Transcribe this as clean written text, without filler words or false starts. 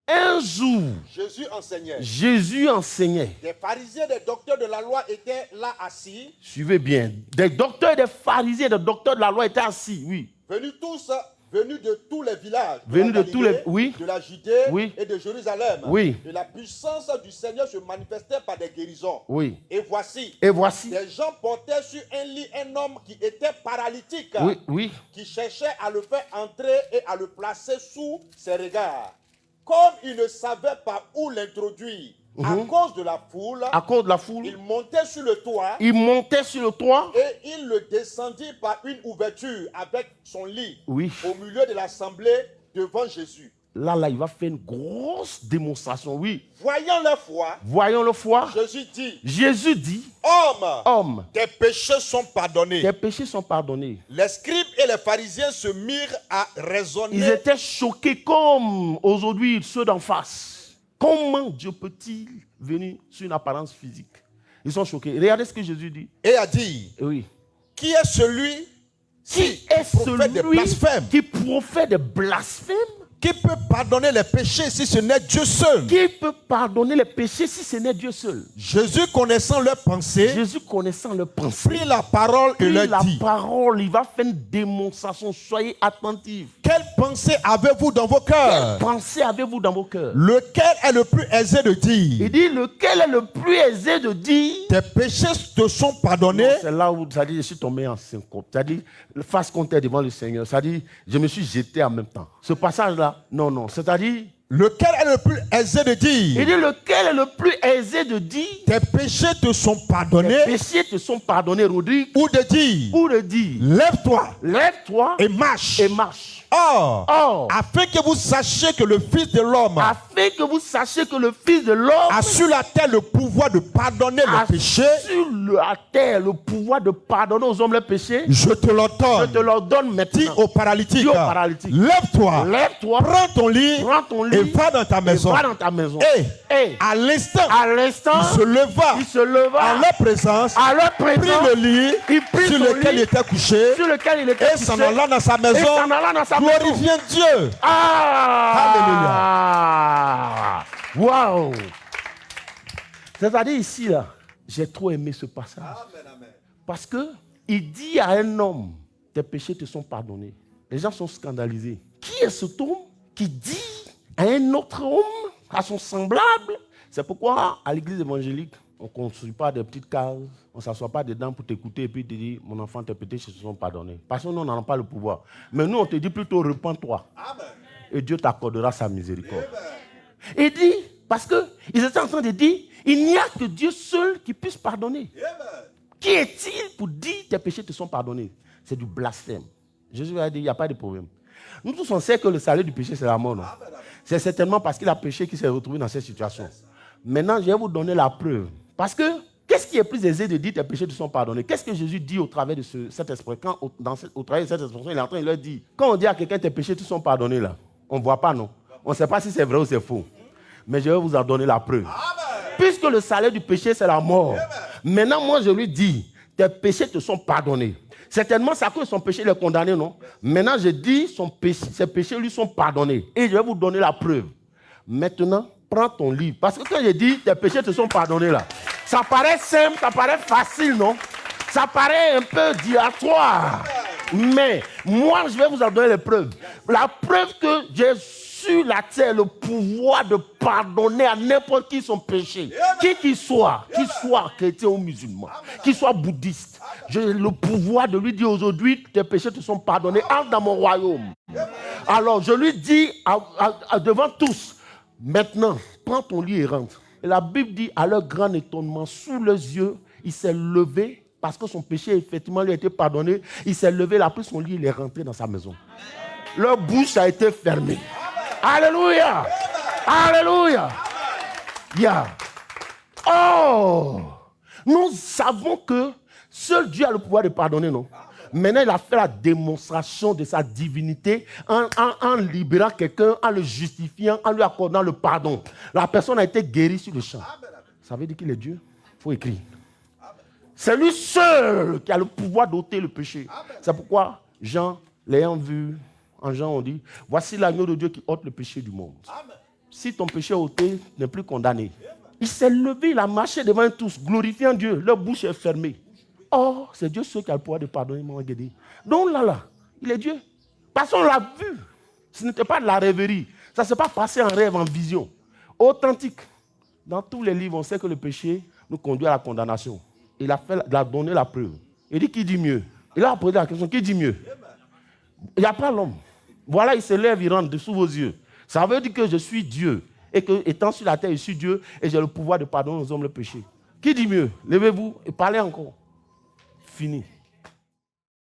Un jour, Jésus enseignait. Des pharisiens, des docteurs de la loi étaient là assis. Suivez bien. Des docteurs et des pharisiens, des docteurs de la loi étaient assis, oui. Venus de tous les villages, de la Judée oui. et de Jérusalem. Oui. Et la puissance du Seigneur se manifestait par des guérisons. Oui. Et voici, des gens portaient sur un lit un homme qui était paralytique, qui cherchait à le faire entrer et à le placer sous ses regards. Comme il ne savait pas où l'introduire, à cause de la foule, il montait sur le toit. Et il le descendit par une ouverture avec son lit au milieu de l'assemblée devant Jésus. Là, il va faire une grosse démonstration, oui. Voyant leur foi, Jésus dit, homme, tes péchés sont pardonnés. Les scribes et les pharisiens se mirent à raisonner. Ils étaient choqués comme aujourd'hui ceux d'en face. Comment Dieu peut-il venir sur une apparence physique? Ils sont choqués. Regardez ce que Jésus dit. Et a dit, qui est celui qui profère des blasphèmes? Qui peut pardonner les péchés si ce n'est Dieu seul? Jésus connaissant leurs pensées, prit la parole et leur dit. Il va faire une démonstration. Soyez attentifs. Quelle pensée avez-vous dans vos cœurs? Lequel est le plus aisé de dire? Il dit, lequel est le plus aisé de dire? Tes péchés te sont pardonnés. C'est là où ça dit, je suis tombé en syncope. C'est-à-dire, face contre devant le Seigneur. C'est-à-dire, je me suis jeté en même temps. Ce passage-là, non. C'est-à-dire, lequel est le plus aisé de dire? Il dit, lequel est le plus aisé de dire? Tes péchés te sont pardonnés. Rodrigue. Ou de dire, lève-toi et marche. Or, afin que vous sachiez que le Fils de l'homme a sur la terre le pouvoir de pardonner les péchés. Aux hommes les péchés. Je te l'ordonne maintenant. Dis au paralytique. Lève-toi. Prends ton lit et va dans ta maison. Et à l'instant, il se leva en leur présence, prit le lit sur lequel il était couché et s'en alla dans sa maison. Glorifiant Dieu. Alléluia. Waouh. C'est-à-dire ici, là, j'ai trop aimé ce passage. Amen. Parce que il dit à un homme, tes péchés te sont pardonnés. Les gens sont scandalisés. Qui est cet homme qui dit à un autre homme, à son semblable? C'est pourquoi à l'église évangélique, on ne construit pas des petites cases, on ne s'assoit pas dedans pour t'écouter et puis te dire, mon enfant, tes péchés se sont pardonnés. Parce que nous, on n'en a pas le pouvoir. Mais nous, on te dit plutôt, repens-toi. Amen. Et Dieu t'accordera sa miséricorde. Il dit, parce qu'ils étaient en train de dire, il n'y a que Dieu seul qui puisse pardonner. Amen. Qui est-il pour dire, tes péchés te sont pardonnés? C'est du blasphème. Jésus a dit, il n'y a pas de problème. Nous tous, on sait que le salaire du péché, c'est la mort. Non? C'est certainement parce qu'il a péché qu'il s'est retrouvé dans cette situation. Maintenant, je vais vous donner la preuve. Parce que, qu'est-ce qui est plus aisé de dire tes péchés te sont pardonnés? Qu'est-ce que Jésus dit au travers de cette expression? Au travers de cette expression, il est en train de leur dire, quand on dit à quelqu'un tes péchés te sont pardonnés, là, on ne voit pas, non? On ne sait pas si c'est vrai ou c'est faux. Mais je vais vous en donner la preuve. Amen. Puisque le salaire du péché, c'est la mort. Amen. Maintenant, moi, je lui dis, tes péchés te sont pardonnés. Certainement, c'est à cause de son péché, il est condamné, non? Maintenant, je dis, ses péchés lui sont pardonnés. Et je vais vous donner la preuve. Maintenant, prends ton livre. Parce que quand je dis, tes péchés te sont pardonnés, là, ça paraît simple, ça paraît facile, non? Ça paraît un peu dilatoire. Mais moi, je vais vous en donner les preuves. La preuve que j'ai sur la terre le pouvoir de pardonner à n'importe qui son péché. Qui qu'il soit chrétien ou musulman, qu'il soit bouddhiste. J'ai le pouvoir de lui dire aujourd'hui, tes péchés te sont pardonnés, entre dans mon royaume. Alors je lui dis devant tous, maintenant, prends ton lit et rentre. Et la Bible dit, à leur grand étonnement, sous leurs yeux, il s'est levé, parce que son péché effectivement lui a été pardonné, il s'est levé, il a pris son lit, il est rentré dans sa maison. Leur bouche a été fermée. Alléluia. Alléluia. Yeah. Oh, nous savons que seul Dieu a le pouvoir de pardonner, non? Maintenant, il a fait la démonstration de sa divinité en libérant quelqu'un, en le justifiant, en lui accordant le pardon. La personne a été guérie sur le champ. Ça veut dire qu'il est Dieu? Il faut écrire. C'est lui seul qui a le pouvoir d'ôter le péché. C'est pourquoi Jean, l'ayant vu, en Jean, on dit, voici l'agneau de Dieu qui ôte le péché du monde. Si ton péché est ôté, tu n'es plus condamné. Il s'est levé, il a marché devant tous, glorifiant Dieu. Leur bouche est fermée. Oh, c'est Dieu seul qui a le pouvoir de pardonner, mon Guédé. Donc là, il est Dieu. Parce qu'on l'a vu. Ce n'était pas de la rêverie. Ça ne s'est pas passé en rêve, en vision. Authentique. Dans tous les livres, on sait que le péché nous conduit à la condamnation. Il a donné la preuve. Il dit qui dit mieux. Il a posé la question, qui dit mieux? Il n'y a pas l'homme. Voilà, il se lève, il rentre dessous vos yeux. Ça veut dire que je suis Dieu. Et que, étant sur la terre, je suis Dieu et j'ai le pouvoir de pardonner aux hommes le péché. Qui dit mieux? Levez-vous et parlez encore. Fini.